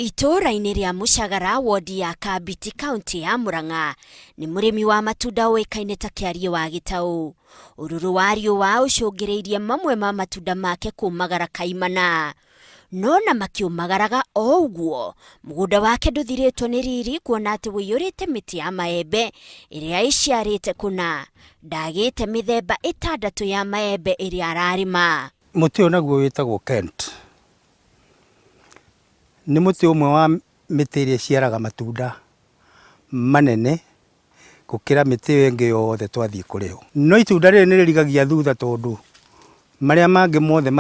Itũũra-inĩ rĩa Mũcagara wodi ya Kabiti kaunti ya Murang'a nĩ mũrĩmi wa matunda ũĩkaine ta kĩariĩ wa gĩtaũ. Ũruru wa riũa ũcũngĩrĩirie mamwe ma matunda make kumagara kaimana. No na makiumagaraga o ũguo, mũgũnda wake ndũthirĩtwo nĩ riri kuona atĩ wĩiyũrĩte mĩtĩ ya maembe ĩrĩa ĩciarĩte kũna. Ndagĩte mĩthemba 6 ya maembe ĩrĩa ararĩma. Mũtĩ ũyũ naguo wĩtagwo Kent. Nĩ mũtĩ ũmwe wa mĩtĩ ĩrĩa ĩciaraga matunda manene gũkĩra mĩtĩ ĩyo ĩngĩ yothe twathiĩ kũrĩo. No itunda rĩrĩ nĩ rĩrigagia thutha tondũ marĩa mangĩ mothe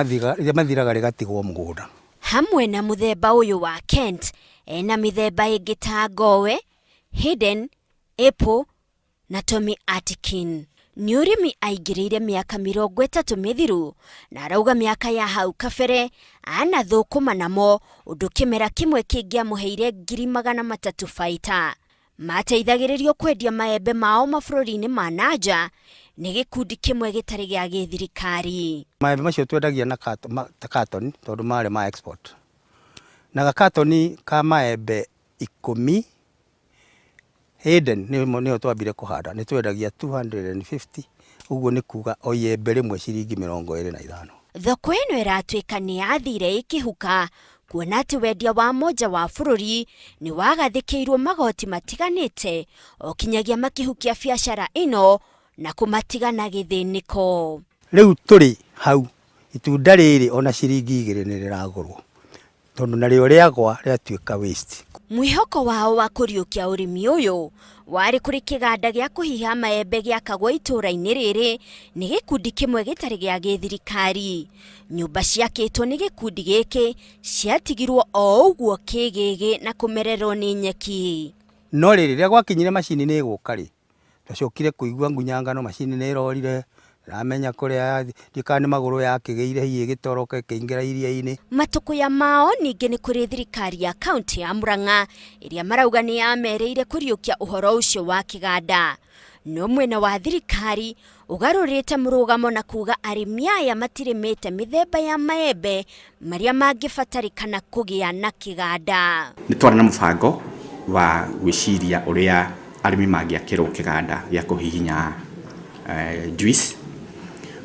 mathiraga rĩgatigwo mũgũnda. Hamwe na mũthemba ũyũ wa Kent, ena mĩthemba ĩngĩ ta Ngowe, Hidden, Apple na Tommy Atkin. Nĩ ũrĩmi aingĩrĩire mĩaka 30 mĩthiru na arauga mĩaka ya hau kabere anathũkũma namo ũndũ kĩmera kĩmwe kĩngĩamũheire 300,000 baita. Mateithagĩrĩrio kwendia maembe mao mabũrũri-inĩ ma nanja nĩ gĩkundi kĩmwe gĩtarĩ gĩa gĩthirikari. Maembe macio twendagia na katoni tondũ marĩ ma export. Na gakatoni ka maembe 10 Hidden nĩyo twambire kũhanda nĩ twendagia 250, ũguo nĩ kuga o iembe rĩmwe ciringi 25. Thoko ĩno ĩratuĩka nĩ yathire ĩkĩhuka kuona atĩ wendia wa moja wa bũrũri nĩ wagathĩkĩirwo magoti matiganĩte o kinyagia makĩhukia biacara ĩno na kũmatigana gĩthĩnĩko. Rĩu tũrĩ hau itunda rĩrĩ ona ciringi 2 nĩ rĩragũrwo tondũ narĩo rĩagwa rĩatuĩka waste. Mwĩhoko wao wa kũriũkia ũrĩmi ũyũ warĩ kũrĩ kĩganda gĩa kũhiha maembe gĩakagwo itũũra-inĩ rĩrĩ nĩ gĩkundi kĩmwe gĩtarĩ gĩa gĩthirikari. Nyũmba ciakĩtwo nĩ gĩkundi gĩkĩ ciatigirwo o ũguo kĩgĩgĩ na kũmererwo nĩ nyeki. No rĩrĩa gwakinyire macini nĩ ĩgũka rĩ, twacokire kũigua ngunyangano macini nĩ ĩrorire, ramenya kũrĩa ndikani magũrũ yakĩgĩire hihi gĩtoroka kĩingĩra iria-inĩ. Matũkũya mao ningĩ nĩ kũrĩ thirikari ya kaunti ya Murang'a ĩrĩa marauga nĩ yamereire kũriũkia ũhoro ũcio wa kĩganda. No mwena wa thirikari ũgarũrĩte mũrũgamo na kuga arĩmi aya matirĩmĩte mĩthemba ya maembe marĩa mangĩbatarĩkana kũgĩa na kĩganda. Nĩ twarĩ na mũbango wa gwĩciria ũrĩa arĩmi mangĩakĩrwo kĩganda gĩa kũhihinya juice.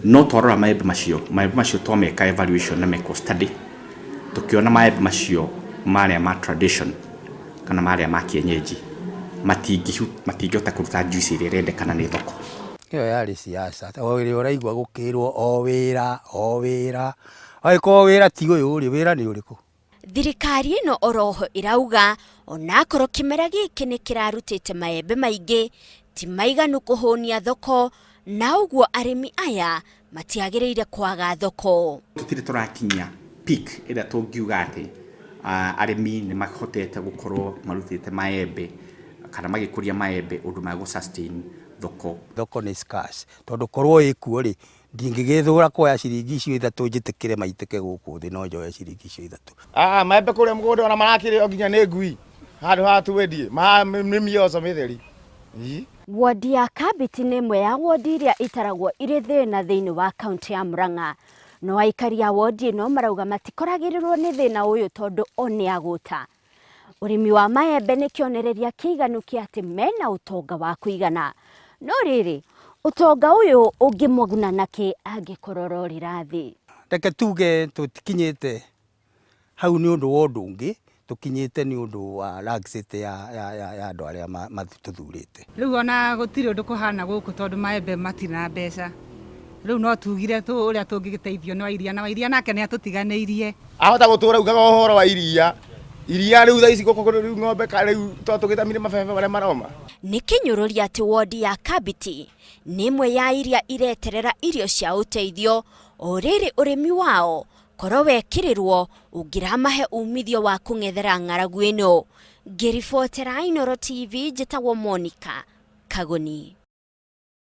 No twarora maembe macio twameka evaluation na meko study tukiona maembe macio marĩa ma tradition kana marĩa ma kienyeji matingĩhota kũruta juice ĩrĩa ĩrendekana nĩ thoko. Ĩyo yarĩ siasa, o ĩrĩa ũraigua gũkĩrwo o wĩra agĩkorwo wĩra ti ũyũ ũrĩ wĩra nĩ ũrĩkũ. Thirikari ĩno oroho ĩrauga onakorwo kĩmera gĩkĩ nĩ kĩrarutĩte maembe maingĩ ti maiganu kũhũnia thoko na ũguo arĩmi aya matiagĩrĩire kwaga thoko. Tũtirĩ tũrakinyia peak ĩrĩa tũngiuga atĩ arĩmi nĩ mahotete gũkorwo marutĩte maembe kana magĩkũria maembe ũndũ magũ sustain thoko. Thoko nĩ scarce tondũ korwo ĩkuo rĩ ndingĩgĩthũra kuoya ciringi icio 3 njĩtĩkĩre maitĩke gũkũ thĩ no njoye ciringi icio 3. Maembe kũrĩa mũgũnda ona marakĩrĩo nginya nĩ ngui handũ ha tuwendie nĩ mĩoco mĩtheri. Wodi ya Kabiti nĩ ĩmwe ya wodi iria itaragwo irĩ thĩna thĩinĩ wa kaunti ya Murang'a. No aikari a wodi ĩno marauga matikoragĩrĩrwo nĩ thĩna ũyũ tondũ o nĩ agũta. Ũrĩmi wa maembe nĩ kĩonereria kĩiganu kĩa atĩ mena ũtonga wa kũigana. No rĩrĩ ũtonga ũyũ ũngĩmũguna nakĩ angĩkorwo rorĩra thĩ. Reke tuge tũtikinyĩte hau nĩ ũndũ wa ũndũ ũngĩ tukinyĩte nĩ ũndũ wa laxity ya andũ arĩa matũthurĩte. Rĩu ona gũtirĩ ũndũ kũhana gũkũ tondũ maembe matina mbeca. Rĩu no tugire ũrĩa tũngĩgĩteithio nĩ Wairia nake nĩ atũtiganĩirie. Ahota gũtũra ugaga ũhoro wa iria rĩu thaa ici gũkũ rĩu ng'ombe rĩu tũgĩtamire mabebe marĩa maroma. Nĩ kĩnyũrũria atĩ wodi ya Kabiti nĩ ĩmwe ya iria ireterera irio cia ũteithio o rĩrĩ ũrĩmi wao korwo wekĩrĩrwo ũngĩramahe umithio wa kũng'ethera ng'aragu ĩno. Ngĩribotera Inooro TV njĩtagwo Monica Kagoni.